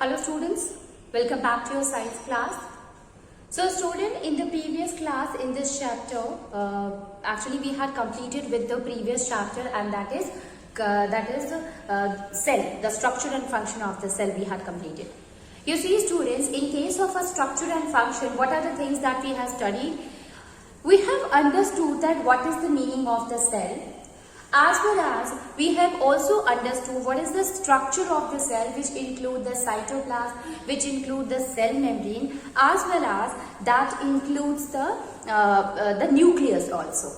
Hello students, welcome back to your science class. So student, in the previous class in this chapter, actually we had completed with the previous chapter, and that is cell, the structure and function of the cell we had completed. You see students, in case of a structure and function, what are the things that we have studied? We have understood that what is the meaning of the cell, as well as we have also understood what is the structure of the cell, which include the cytoplasm, which include the cell membrane, as well as that includes the nucleus also.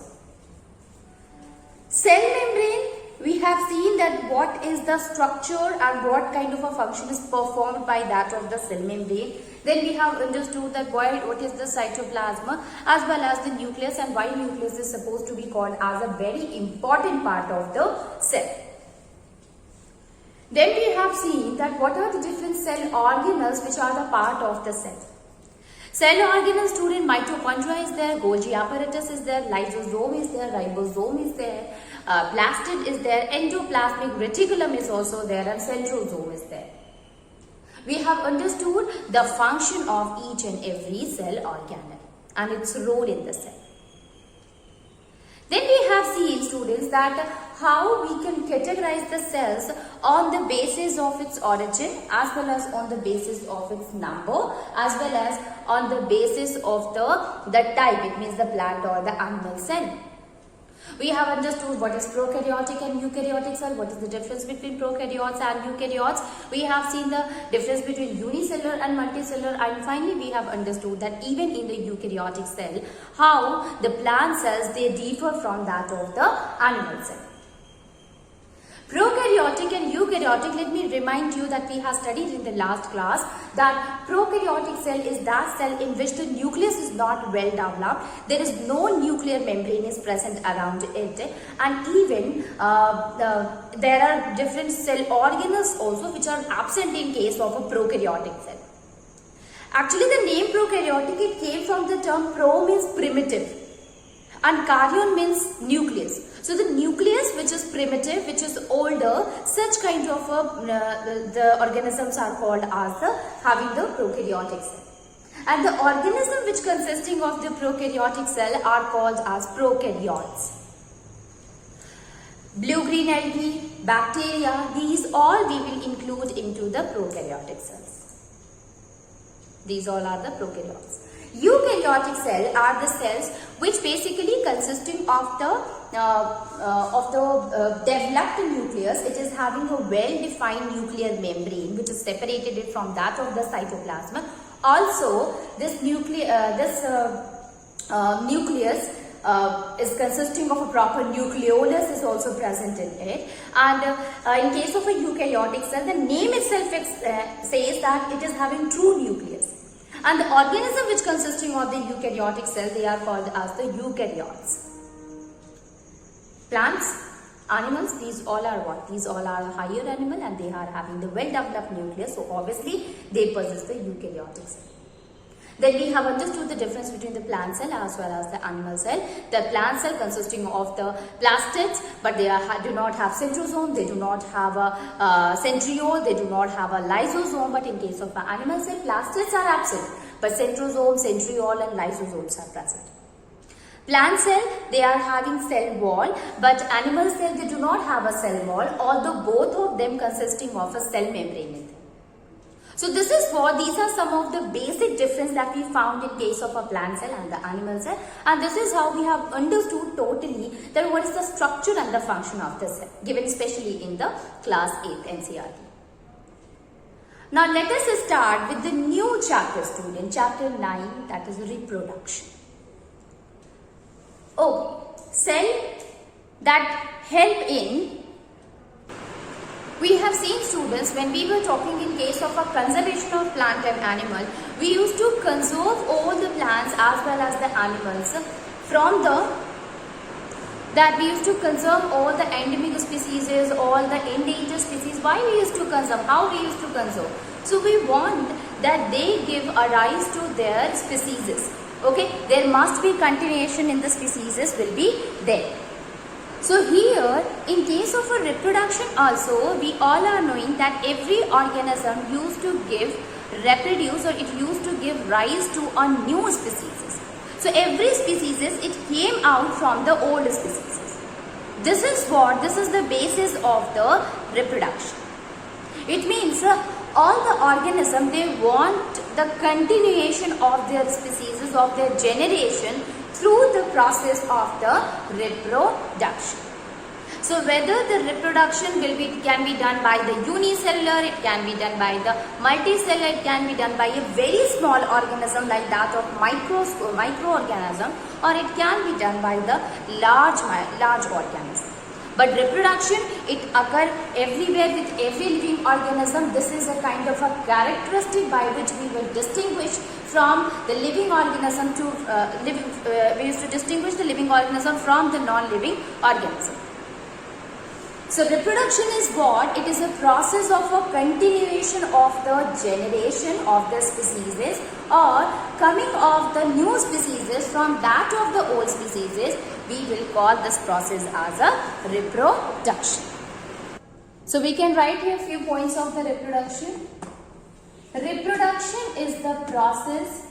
Cell membrane, we have seen that what is the structure and what kind of a function is performed by that of the cell membrane. Then we have understood that what is the cytoplasm as well as the nucleus, and why nucleus is supposed to be called as a very important part of the cell. Then we have seen that what are the different cell organelles which are the part of the cell. Cell organelles, student, mitochondria is there, Golgi apparatus is there, lysosome is there, ribosome is there, plastid is there, endoplasmic reticulum is also there, and centrosome is there. We have understood the function of each and every cell organelle and its role in the cell. Then we have seen, students, that how we can categorize the cells on the basis of its origin, as well as on the basis of its number, as well as on the basis of the type, it means the plant or the animal cell. We have understood what is prokaryotic and eukaryotic cell, what is the difference between prokaryotes and eukaryotes. We have seen the difference between unicellular and multicellular, and finally we have understood that even in the eukaryotic cell, how the plant cells, they differ from that of the animal cell. Prokaryotic and eukaryotic, let me remind you that we have studied in the last class that prokaryotic cell is that cell in which the nucleus is not well developed, there is no nuclear membrane is present around it, and even there are different cell organelles also which are absent in case of a prokaryotic cell. Actually, the name prokaryotic, it came from the term pro means primitive and karyon means nucleus. So the nucleus which is primitive, which is older, such kind of the organisms are called as having the prokaryotic cell. And the organism which consisting of the prokaryotic cell are called as prokaryotes. Blue-green algae, bacteria, these all we will include into the prokaryotic cells. These all are the prokaryotes. Eukaryotic cells are the cells which basically consisting of the developed nucleus. It is having a well-defined nuclear membrane which is separated it from that of the cytoplasm. Also, this nucleus is consisting of a proper nucleolus is also present in it. And in case of a eukaryotic cell, the name itself says that it is having true nucleus. And the organism which consisting of the eukaryotic cell, they are called as the eukaryotes. Plants, animals, these all are what? These all are a higher animal and they are having the well-developed nucleus. So obviously they possess the eukaryotic cell. Then we have understood the difference between the plant cell as well as the animal cell. The plant cell consisting of the plastids, but they do not have centrosome, they do not have a centriole, they do not have a lysosome. But in case of the animal cell, plastids are absent, but centrosome, centriole and lysosomes are present. Plant cell, they are having cell wall, but animal cell, they do not have a cell wall, although both of them consisting of a cell membrane in them. So this is what, these are some of the basic difference that we found in case of a plant cell and the animal cell, and this is how we have understood totally that what is the structure and the function of the cell, given especially in the class 8 NCERT. Now let us start with the new chapter, student, chapter 9, that is reproduction. Oh, cell that help in, we have seen, students, when we were talking in case of a conservation of plant and animal, we used to conserve all the plants as well as the animals from that we used to conserve all the endemic species, all the endangered species. Why we used to conserve? How we used to conserve? So we want that they give a rise to their species. Okay, there must be continuation in the species will be there. So here, in case of a reproduction also, we all are knowing that every organism used to reproduce, or it used to give rise to a new species. So every species, it came out from the old species. This is the basis of the reproduction. It means all the organisms, they want the continuation of their species, of their generation, through the process of the reproduction. So whether the reproduction can be done by the unicellular, it can be done by the multicellular, it can be done by a very small organism like that of microorganism, or it can be done by the large organism. But reproduction, it occurs everywhere with every living organism. This is a kind of a characteristic by which we will distinguish from the living organism to we used to distinguish the living organism from the non-living organism. So reproduction is what? It is a process of a continuation of the generation of the species, or coming of the new species from that of the old species. We will call this process as a reproduction. So we can write here a few points of the reproduction. Reproduction is the process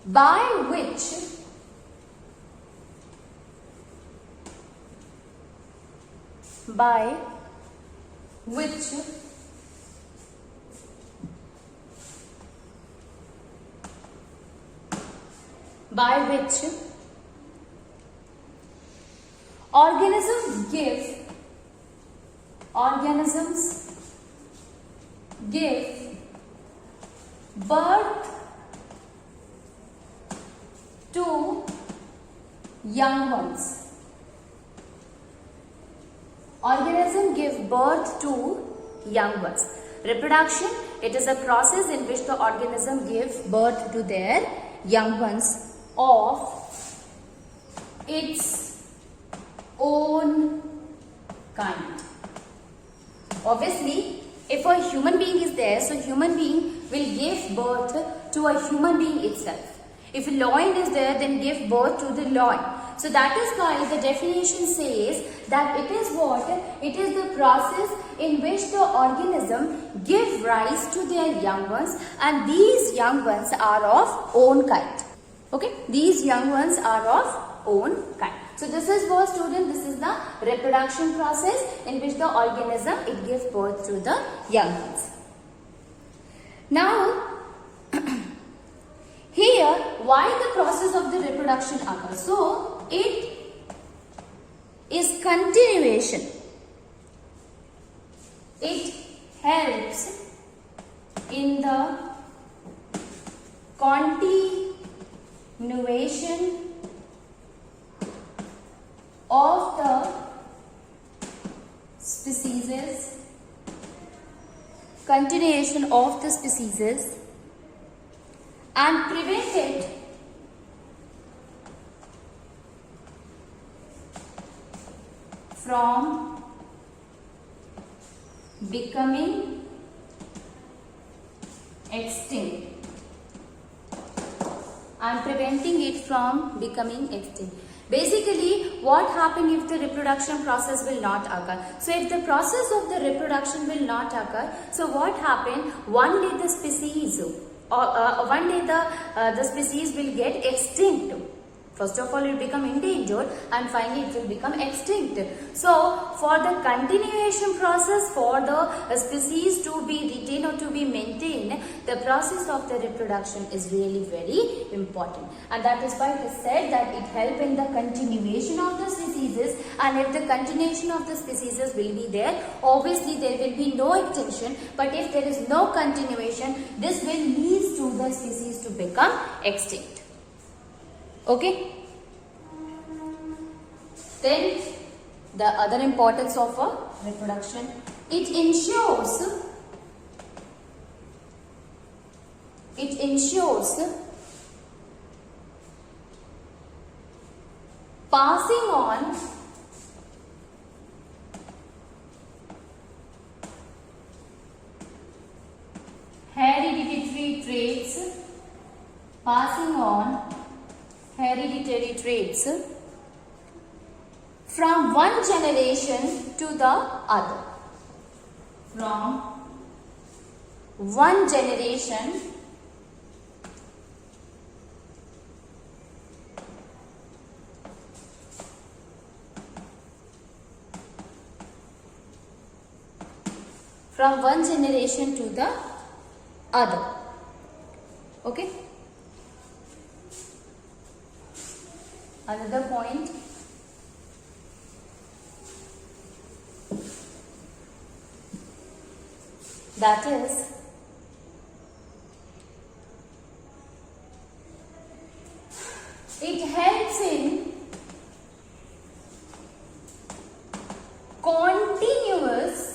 by which organisms give birth to young ones. Organisms give birth to young ones. Reproduction, it is a process in which the organism gives birth to their young ones of its own kind. Obviously, if a human being is there, so human being will give birth to a human being itself. If a lion is there, then give birth to the lion. So that is why the definition says that it is what? It is the process in which the organism give rise to their young ones, and these young ones are of own kind. Okay, these young ones are of own kind. So this is what, student, this is the reproduction process in which the organism, it gives birth to the young ones. Now, here, why the process of the reproduction occurs? So, it is continuation. It helps in the continuation of the species, and prevent it from becoming extinct. And preventing it from becoming extinct. Basically, what happens if the reproduction process will not occur? So, if the process of the reproduction will not occur, so what happens? One day the species, the species will get extinct. First of all, it will become endangered, and finally it will become extinct. So, for the continuation process, for the species to be retained or to be maintained, the process of the reproduction is really very important. And that is why it is said that it helps in the continuation of the species, and if the continuation of the species will be there, obviously there will be no extinction. But if there is no continuation, this will lead to the species to become extinct. Okay. Then the other importance of a reproduction, it ensures passing passing on hereditary traits from one generation to the other. From one generation to the other. Okay. Another point. That is, it helps in continuous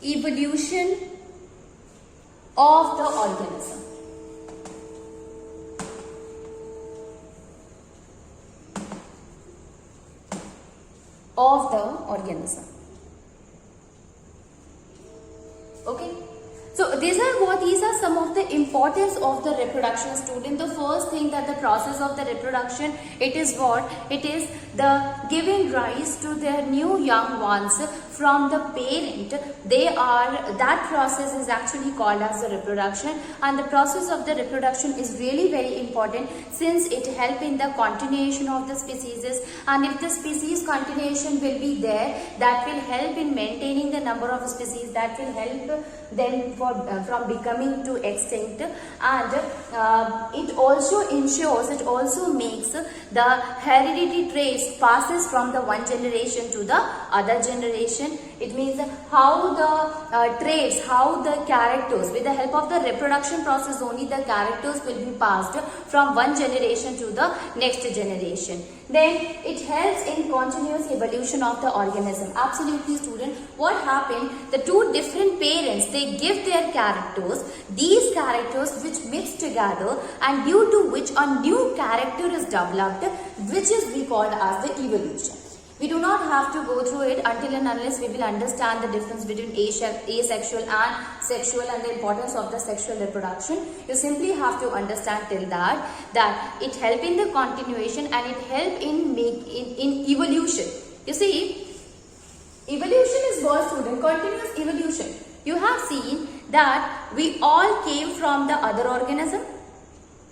evolution of the organism. Okay. So these are some of the importance of the reproduction, student. The first thing, that the process of the reproduction, it is what? It is the giving rise to their new young ones from the parent. That process is actually called as the reproduction, and the process of the reproduction is really very important, since it helps in the continuation of the species, and if the species continuation will be there, that will help in maintaining the number of species, that will help them from becoming to extinct, and it also makes the hereditary traits passes from the one generation to the other generation. It means how the traits, how the characters, with the help of the reproduction process only, the characters will be passed from one generation to the next generation. Then it helps in continuous evolution of the organism. Absolutely, student. What happened? The two different parents, they give their characters, these characters which mix together, and due to which a new character is developed, which is we called as the evolution. We do not have to go through it until and unless we will understand the difference between asexual and sexual and the importance of the sexual reproduction. You simply have to understand till that it help in the continuation and it help in evolution. You see, evolution is what, student? Continuous evolution. You have seen that we all came from the other organism.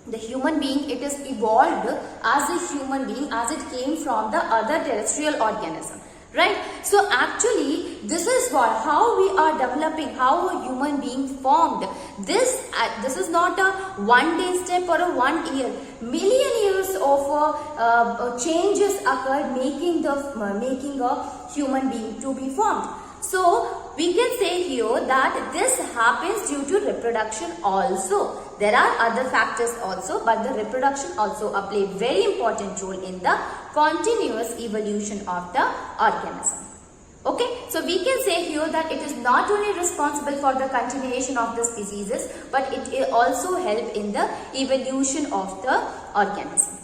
The human being, it is evolved as a human being as it came from the other terrestrial organism, right? So actually, this is how we are developing, how a human being formed. This is not a one-day step or a 1 year. Million years of changes occurred, making a human being to be formed. So we can say here that this happens due to reproduction also. There are other factors also, but the reproduction also play very important role in the continuous evolution of the organism. Okay, so we can say here that it is not only responsible for the continuation of the species, but it also help in the evolution of the organism.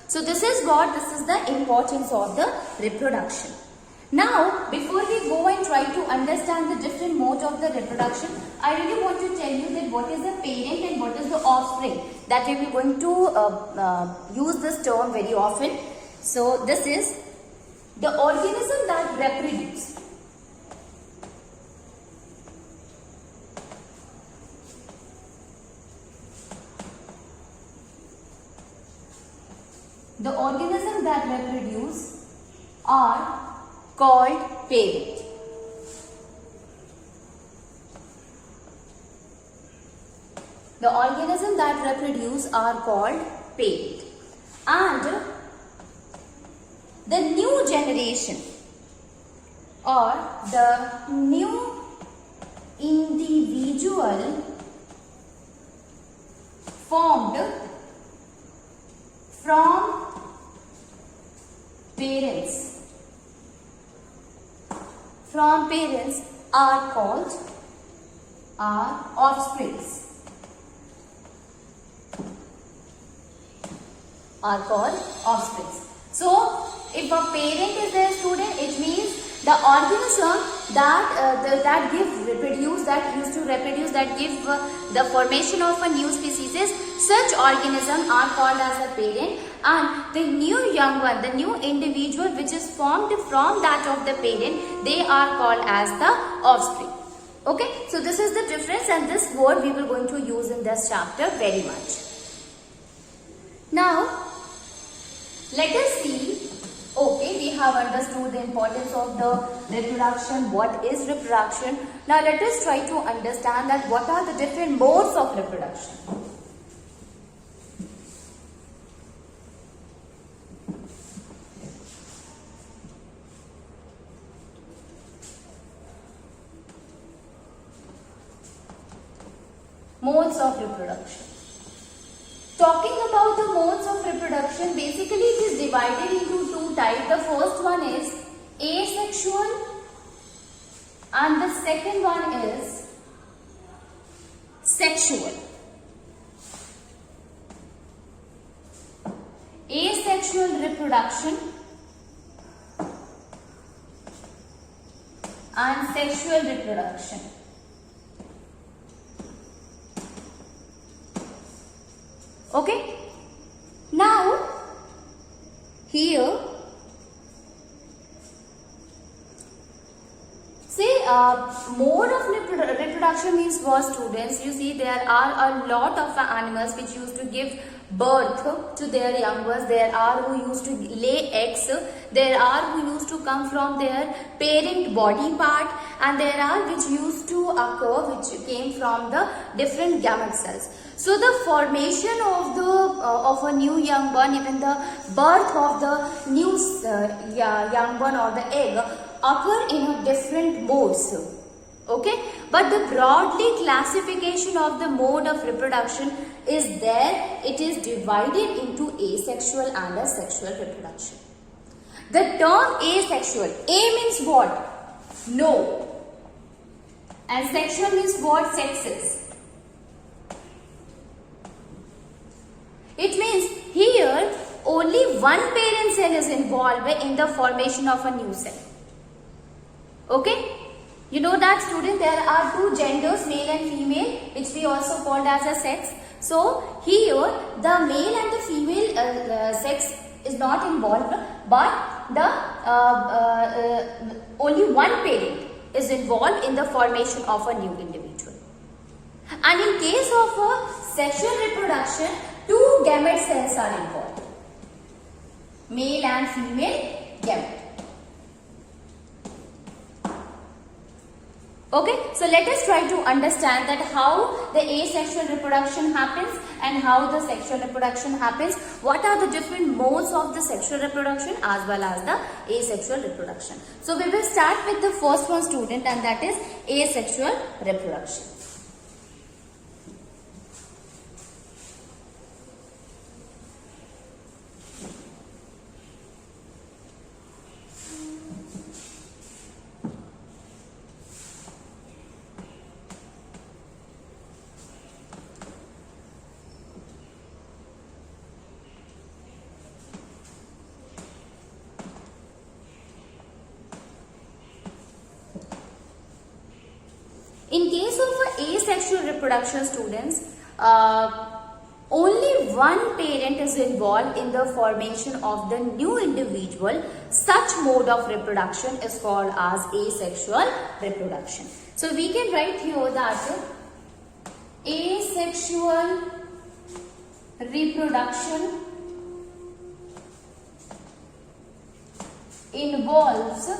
So this is the importance of the reproduction. Now, before we go and try to understand the different modes of the reproduction, I really want to tell you that what is the parent and what is the offspring. That we are going to use this term very often. So, this is the organism that reproduces. The organism that reproduce are called parent. The organisms that reproduce are called parent. And the new generation or the new individual formed from parents are called offsprings. So, if a parent is there, student, it means The organism that used to reproduce, that give the formation of a new species is, such organism are called as a parent, and the new young one, the new individual which is formed from that of the parent, they are called as the offspring. Okay, so this is the difference, and this word we will going to use in this chapter very much. Now let us see. Okay, we have understood the importance of the reproduction. What is reproduction? Now let us try to understand that what are the different modes of reproduction. Modes of reproduction. Talking about the modes of reproduction, basically it is divided into two types. The first one is asexual and the second one is sexual. Asexual reproduction and sexual reproduction. Okay, now here say mode of reproduction means what, students? You see, there are a lot of animals which used to give birth to their young ones. There are who used to lay eggs, there are who used to come from their parent body part, and there are which used to occur, which came from the different gamete cells. So the formation of a new young one, even the birth of the new young one or the egg, occur in a different modes. Okay, but the broadly classification of the mode of reproduction is there. It is divided into asexual and a sexual reproduction. The term asexual, A means what? No. And sexual means what? Sexes. It means here only one parent cell is involved in the formation of a new cell. Okay? You know that, student, there are two genders, male and female, which we also called as a sex. So here the male and the female sex is not involved, but the only one parent is involved in the formation of a new individual. And in case of a sexual reproduction, two gamete cells are involved, male and female gamete. Okay, so let us try to understand that how the asexual reproduction happens and how the sexual reproduction happens. What are the different modes of the sexual reproduction as well as the asexual reproduction. So we will start with the first one, student, and that is asexual reproduction. In case of asexual reproduction, students, only one parent is involved in the formation of the new individual. Such mode of reproduction is called as asexual reproduction. So we can write here that asexual reproduction involves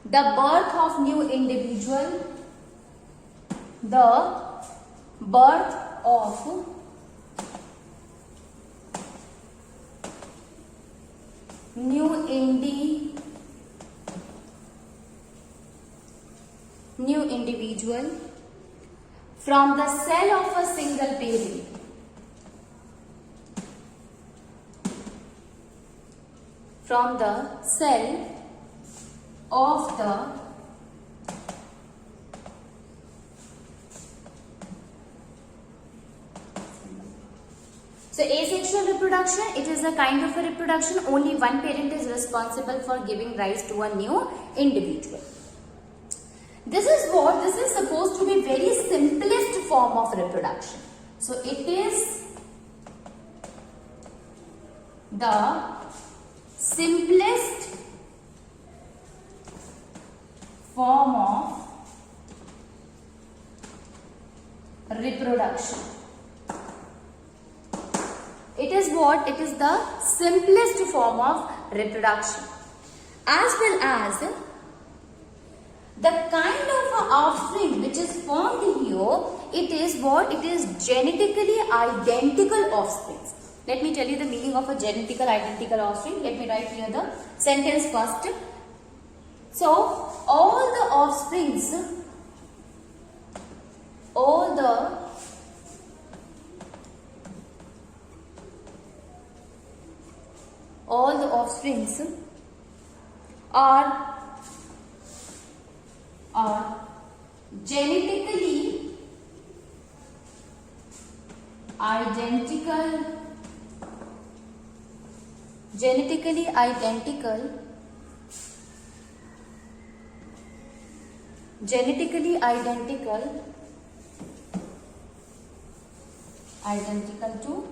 the birth of new individual, the birth of new individual from the cell of a single parent. From the cell of the so asexual Asexual reproduction, it is a kind of a reproduction. Only one parent is responsible for giving rise to a new individual. This is supposed to be very simplest form of reproduction. So it is the simplest form of reproduction. It is what? It is the simplest form of reproduction. As well as the kind of offspring which is formed here, it is what? It is genetically identical offspring. Let me tell you the meaning of a genetical identical offspring. Let me write here the sentence first. So, all the offsprings, all the offsprings are genetically identical to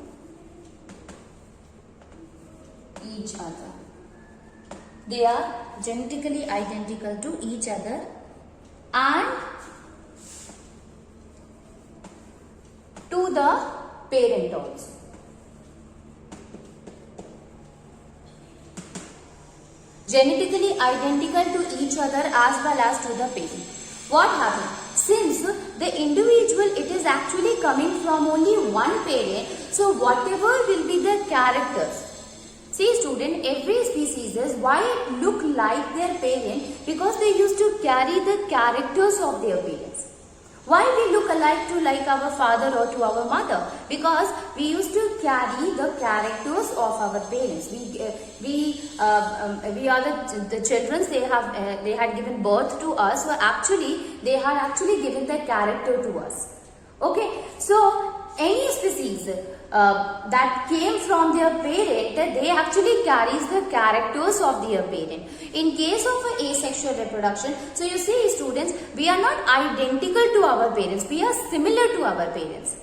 each other. They are genetically identical to each other and to the parent also. Genetically identical to each other as well as to the parent. What happened? Since the individual, it is actually coming from only one parent, so whatever will be the characters. See student, every species is why it look like their parent, because they used to carry the characters of their parents. Why we look alike to like our father or to our mother? Because we used to carry the characters of our parents. We are the children. They had given birth to us. So actually, they had actually given the character to us. Okay. So any species that came from their parent, they actually carries the characters of their parent. In case of asexual reproduction, so you see students, we are not identical to our parents, we are similar to our parents.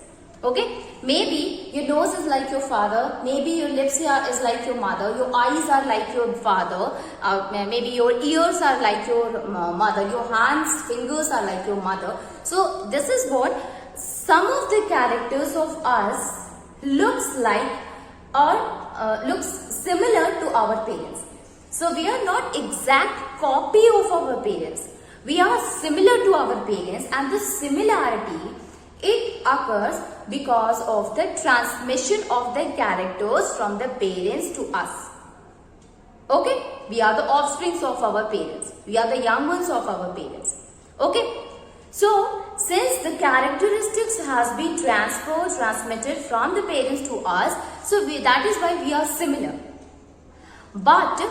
Okay, maybe your nose is like your father, maybe your lips is like your mother, your eyes are like your father, maybe your ears are like your mother, your hands, fingers are like your mother. So this is what some of the characters of us looks like or looks similar to our parents. So we are not exact copy of our parents. We are similar to our parents, and this similarity, it occurs because of the transmission of the characters from the parents to us. Okay, we are the offsprings of our parents. We are the young ones of our parents. Okay. So, since the characteristics has been transmitted from the parents to us, so that is why we are similar. But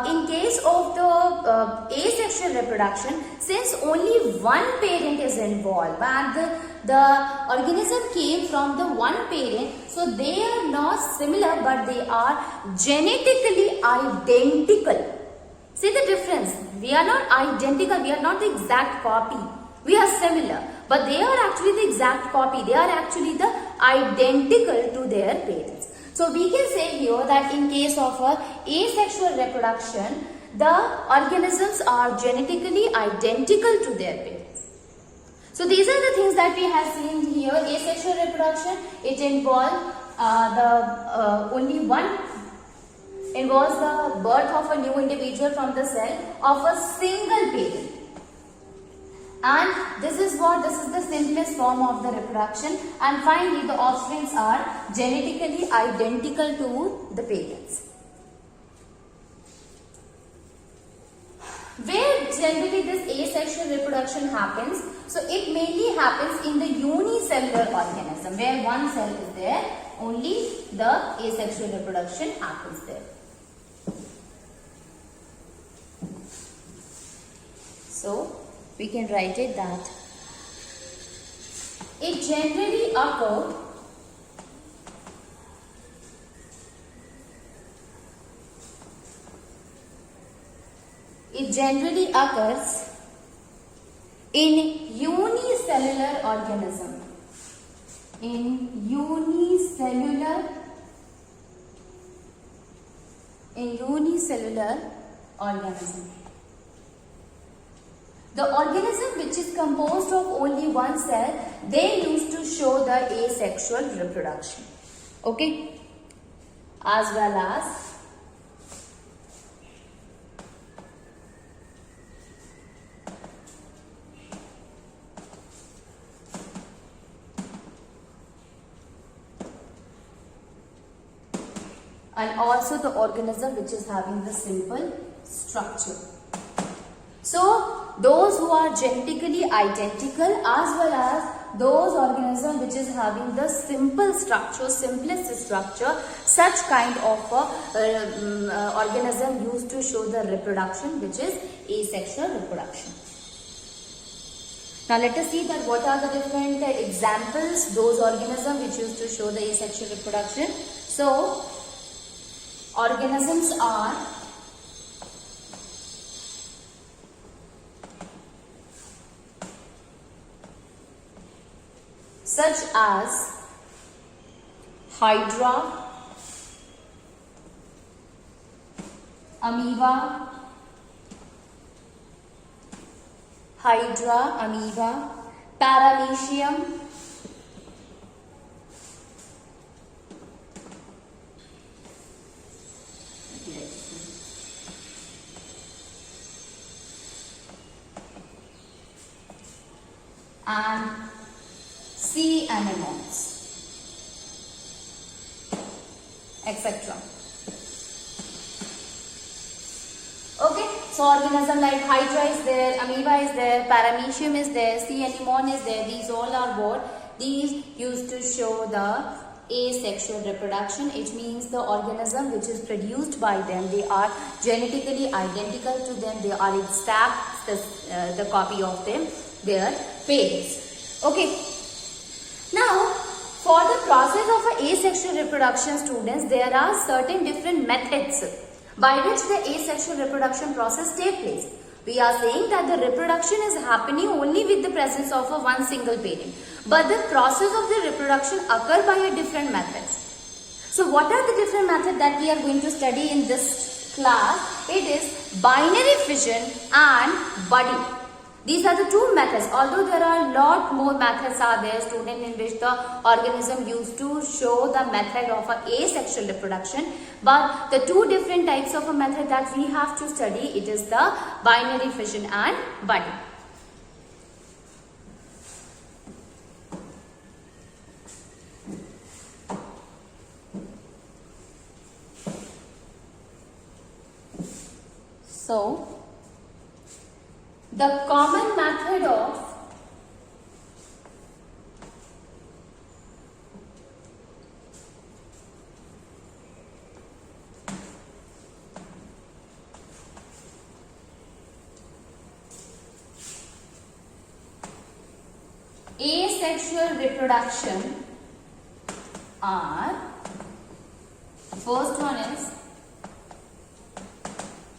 in case of the asexual reproduction, since only one parent is involved and the organism came from the one parent, so they are not similar but they are genetically identical. See the difference? We are not identical, we are not the exact copy. We are similar, but they are actually the exact copy. They are actually the identical to their parents. So we can say here that in case of asexual reproduction, the organisms are genetically identical to their parents. So these are the things that we have seen here. Asexual reproduction, it involves involves the birth of a new individual from the cell of a single parent. And this is the simplest form of the reproduction, and finally the offsprings are genetically identical to the parents. Where generally this asexual reproduction happens, so it mainly happens in the unicellular organism, where one cell is there, only the asexual reproduction happens there. So we can write it that it generally occurs It generally occurs in unicellular organism. In unicellular organism. The organism which is composed of only one cell, they used to show the asexual reproduction. Okay? As well as and also the organism which is having the simple structure. So those who are genetically identical as well as those organisms which is having the simple structure, simplest structure, such kind of organism used to show the reproduction which is asexual reproduction. Now let us see that what are the different examples, those organisms which used to show the asexual reproduction. So organisms are such as hydra, amoeba, paramecium, and sea anemones, etc. Okay, so organism like hydra is there, amoeba is there, paramecium is there, sea anemone is there. These all are what? These used to show the asexual reproduction. It means the organism which is produced by them, they are genetically identical to them. They are exact the copy of them, their parents. Okay. Now, for the process of asexual reproduction, students, there are certain different methods by which the asexual reproduction process takes place. We are saying that the reproduction is happening only with the presence of one single parent. But the process of the reproduction occurs by a different methods. So what are the different methods that we are going to study in this class? It is binary fission and budding. These are the two methods. Although there are a lot more methods are there, student, in which the organism used to show the method of asexual reproduction. But the two different types of a method that we have to study, it is the binary fission and budding. So, the common method of asexual reproduction are, first one is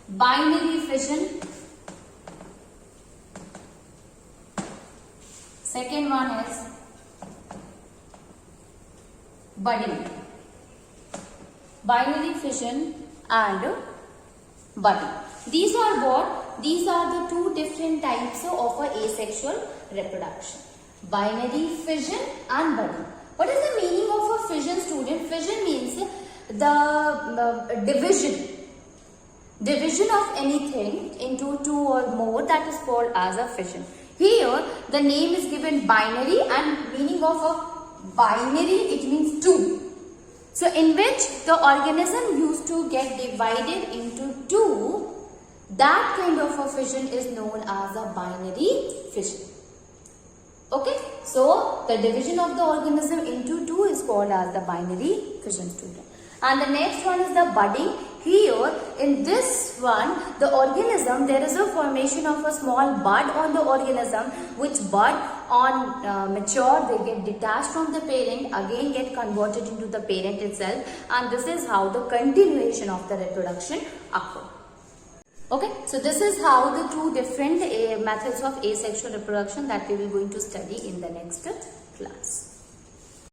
binary fission, second one is budding. Binary fission and budding. These are what? These are the two different types of asexual reproduction. Binary fission and budding. What is the meaning of a fission, student? Fission means the division of anything into two or more, that is called as a fission. Here the name is given binary, and meaning of a binary, it means two. So in which the organism used to get divided into two, that kind of a fission is known as a binary fission. Okay, so the division of the organism into two is called as the binary fission, student. And the next one is the budding. Here in this one, the organism, there is a formation of a small bud on the organism, which bud on mature, they get detached from the parent, again get converted into the parent itself, and this is how the continuation of the reproduction occurs. Okay, so this is how the two different methods of asexual reproduction that we will going to study in the next class.